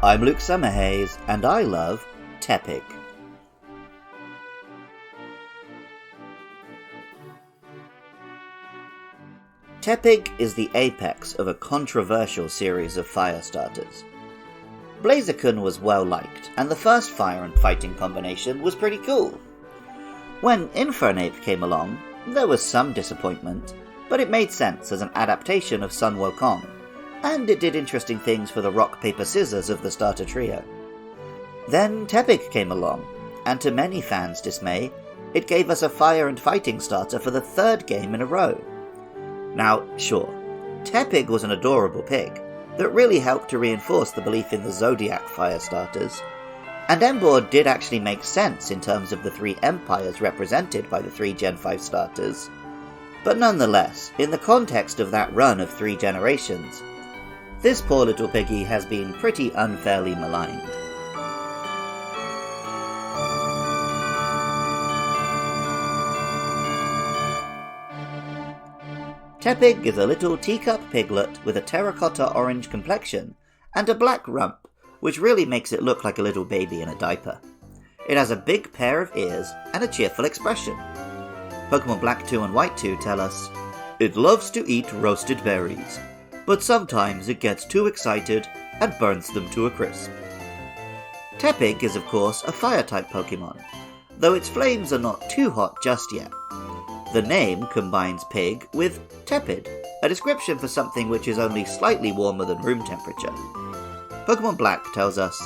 I'm Luke Summerhays, and I love Tepig. Tepig is the apex of a controversial series of fire starters. Blaziken was well liked, and the first fire and fighting combination was pretty cool. When Infernape came along, there was some disappointment, but it made sense as an adaptation of Sun Wukong, and it did interesting things for the rock-paper-scissors of the starter trio. Then Tepig came along, and to many fans' dismay, it gave us a fire and fighting starter for the third game in a row. Now, sure, Tepig was an adorable pig that really helped to reinforce the belief in the Zodiac fire starters, and Emboar did actually make sense in terms of the three empires represented by the three Gen 5 starters, but nonetheless, in the context of that run of 3 generations, this poor little piggy has been pretty unfairly maligned. Tepig is a little teacup piglet with a terracotta orange complexion and a black rump, which really makes it look like a little baby in a diaper. It has a big pair of ears and a cheerful expression. Pokemon Black 2 and White 2 tell us, "It loves to eat roasted berries, but sometimes it gets too excited and burns them to a crisp." Tepig is of course a fire-type Pokemon, though its flames are not too hot just yet. The name combines pig with tepid, a description for something which is only slightly warmer than room temperature. Pokemon Black tells us,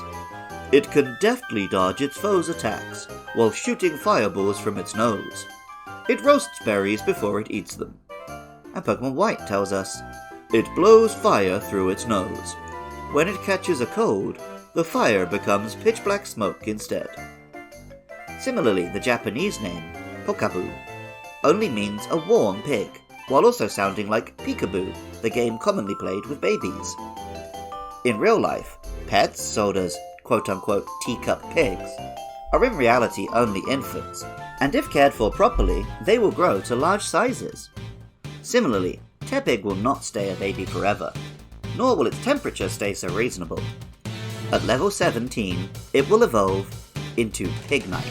"It can deftly dodge its foes' attacks while shooting fireballs from its nose. It roasts berries before it eats them." And Pokemon White tells us, "It blows fire through its nose. When it catches a cold, the fire becomes pitch black smoke instead." Similarly, the Japanese name, Pokabu, only means a warm pig, while also sounding like peekaboo, the game commonly played with babies. In real life, pets sold as quote-unquote teacup pigs are in reality only infants, and if cared for properly, they will grow to large sizes. Similarly, Tepig will not stay a baby forever, nor will its temperature stay so reasonable. At level 17, it will evolve into Pignite.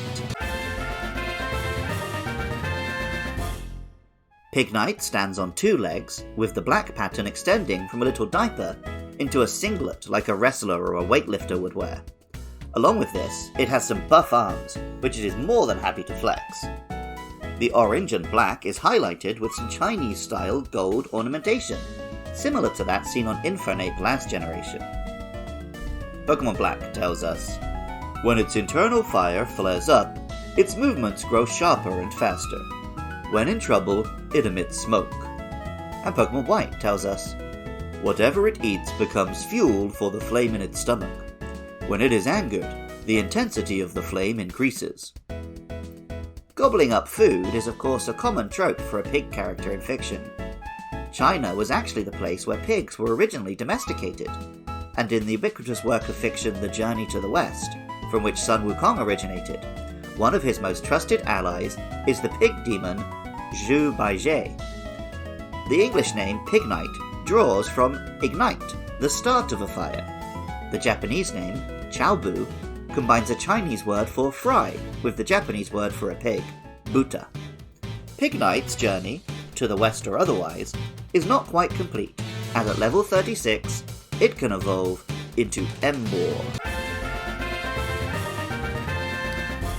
Pignite stands on 2 legs, with the black pattern extending from a little diaper into a singlet like a wrestler or a weightlifter would wear. Along with this, it has some buff arms, which it is more than happy to flex. The orange and black is highlighted with some Chinese-style gold ornamentation, similar to that seen on Infernape last generation. Pokemon Black tells us, "When its internal fire flares up, its movements grow sharper and faster. When in trouble, it emits smoke." And Pokemon White tells us, "Whatever it eats becomes fuel for the flame in its stomach. When it is angered, the intensity of the flame increases." Gobbling up food is of course a common trope for a pig character in fiction. China was actually the place where pigs were originally domesticated, and in the ubiquitous work of fiction The Journey to the West, from which Sun Wukong originated, one of his most trusted allies is the pig demon Zhu Baijie. The English name Pignite draws from ignite, the start of a fire. The Japanese name, Chaobu, combines a Chinese word for fry with the Japanese word for a pig, buta. Pignite's journey, to the west or otherwise, is not quite complete, and at level 36, it can evolve into Emboar.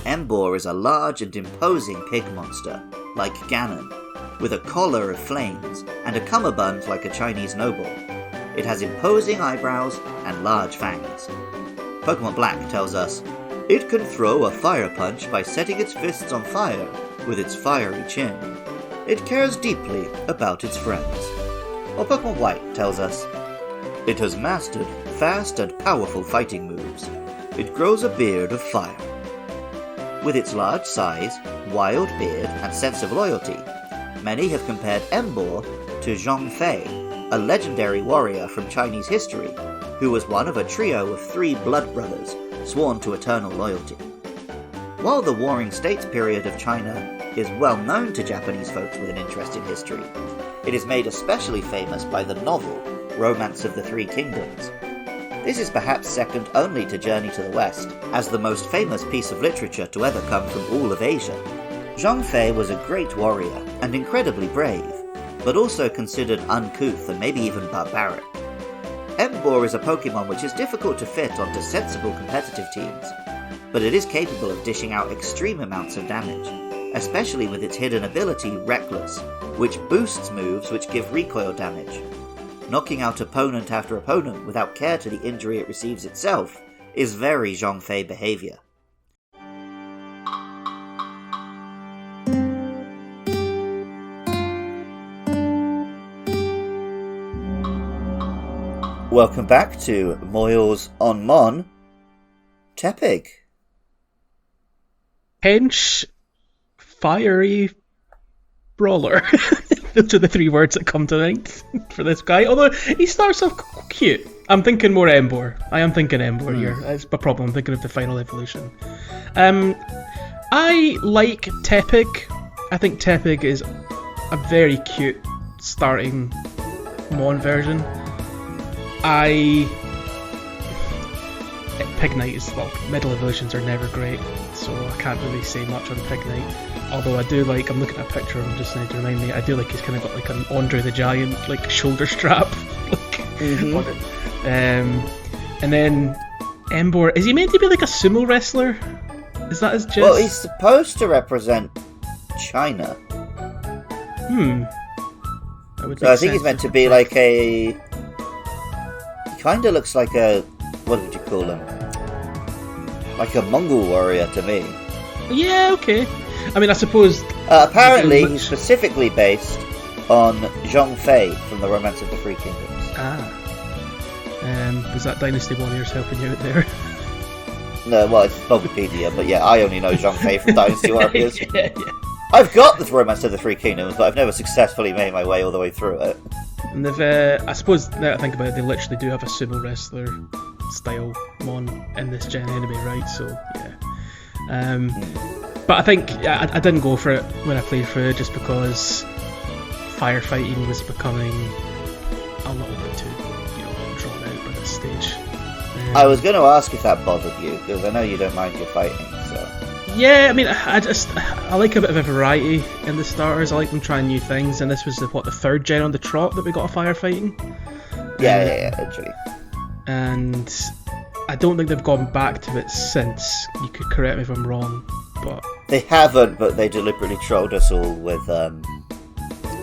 Emboar is a large and imposing pig monster, like Ganon, with a collar of flames and a cummerbund like a Chinese noble. It has imposing eyebrows and large fangs. Pokemon Black tells us, "It can throw a fire punch by setting its fists on fire with its fiery chin. It cares deeply about its friends." While Pokemon White tells us, "It has mastered fast and powerful fighting moves. It grows a beard of fire." With its large size, wild beard, and sense of loyalty, many have compared Emboar to Zhong Fei, a legendary warrior from Chinese history, who was one of a trio of 3 blood brothers sworn to eternal loyalty. While the Warring States period of China is well known to Japanese folks with an interest in history, it is made especially famous by the novel Romance of the Three Kingdoms. This is perhaps second only to Journey to the West, as the most famous piece of literature to ever come from all of Asia. Zhang Fei was a great warrior and incredibly brave, but also considered uncouth and maybe even barbaric. Emboar is a Pokemon which is difficult to fit onto sensible competitive teams, but it is capable of dishing out extreme amounts of damage, especially with its hidden ability Reckless, which boosts moves which give recoil damage. Knocking out opponent after opponent without care to the injury it receives itself is very Zhang Fei behaviour. Welcome back to Moyles on Mon. Tepig. Hench, fiery brawler. Those are the three words that come to mind for this guy. Although he starts off cute. I'm thinking more Emboar. I am thinking Emboar here. That's my problem. I'm thinking of the final evolution. I like Tepig. I think Tepig is a very cute starting Mon version. Pignite is, well, middle evolutions are never great, so I can't really say much on Pignite. Although I do like, I'm looking at a picture of him just now to remind me, I do like he's kind of got like an Andre the Giant like shoulder strap. And then Emboar, is he meant to be like a sumo wrestler? Is that his gist? Well, he's supposed to represent China. So I think he's meant to be like a... He kind of looks like a... What would you call him? Like a Mongol warrior to me. Yeah, okay. I mean, I suppose... apparently, he's specifically based on Zhang Fei from the Romance of the Three Kingdoms. Was that Dynasty Warriors helping you out there? No, well, it's Wikipedia, but yeah, I only know Zhang Fei from Dynasty Warriors. yeah. I've got the Romance of the Three Kingdoms, but I've never successfully made my way all the way through it. And they've, I suppose, now that I think about it, they literally do have a sumo wrestler style Mon in this gen anyway, right? So, yeah. But I think I didn't go for it when I played through it just because firefighting was becoming a little bit too, drawn out by this stage. I was going to ask if that bothered you, because I know you don't mind your fighting, so... Yeah, I mean, I like a bit of a variety in the starters. I like them trying new things, and this was the third gen on the trot that we got a firefighting. Yeah, literally. And I don't think they've gone back to it since. You could correct me if I'm wrong, but... They haven't, but they deliberately trolled us all with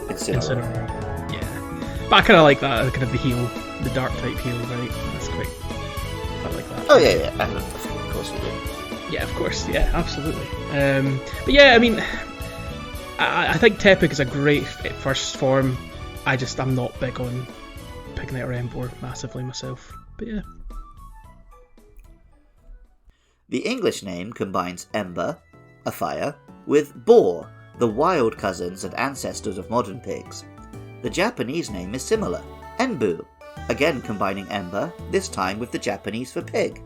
Incineroar. Yeah. But I kind of like that, kind of the heal, the dark type heal, right? That's quite... I like that. Oh, yeah. Of course we do. Yeah, of course. Yeah, absolutely. But yeah, I mean, I think Tepig is a great first form. I'm not big on Pignite or Emboar massively myself. But yeah. The English name combines Ember, a fire, with Boar, the wild cousins and ancestors of modern pigs. The Japanese name is similar, Enbu, again combining Ember, this time with the Japanese for pig.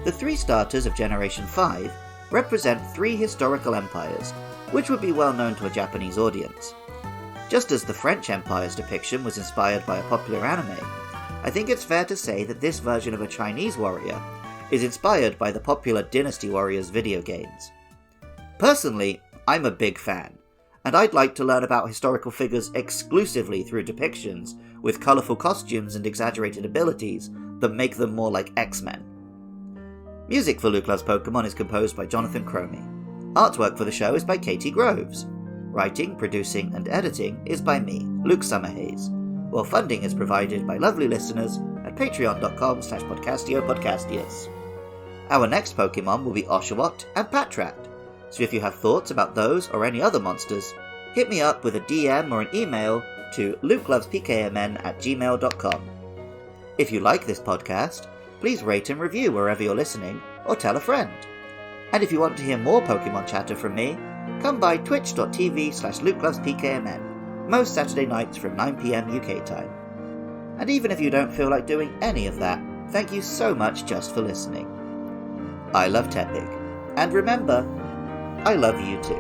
The three starters of Generation 5 represent three historical empires, which would be well known to a Japanese audience. Just as the French Empire's depiction was inspired by a popular anime, I think it's fair to say that this version of a Chinese warrior is inspired by the popular Dynasty Warriors video games. Personally, I'm a big fan, and I'd like to learn about historical figures exclusively through depictions with colourful costumes and exaggerated abilities that make them more like X-Men. Music for Luke Loves Pokemon is composed by Jonathan Cromie. Artwork for the show is by Katie Groves. Writing, producing, and editing is by me, Luke Summerhays, while funding is provided by lovely listeners at patreon.com/podcastiopodcastius. Our next Pokemon will be Oshawott and Patrat, so if you have thoughts about those or any other monsters, hit me up with a DM or an email to lukelovespkmn@gmail.com. If you like this podcast, please rate and review wherever you're listening, or tell a friend. And if you want to hear more Pokemon chatter from me, come by twitch.tv/lukelovespkmn, most Saturday nights from 9 PM UK time. And even if you don't feel like doing any of that, thank you so much just for listening. I love Tepig, and remember, I love you too.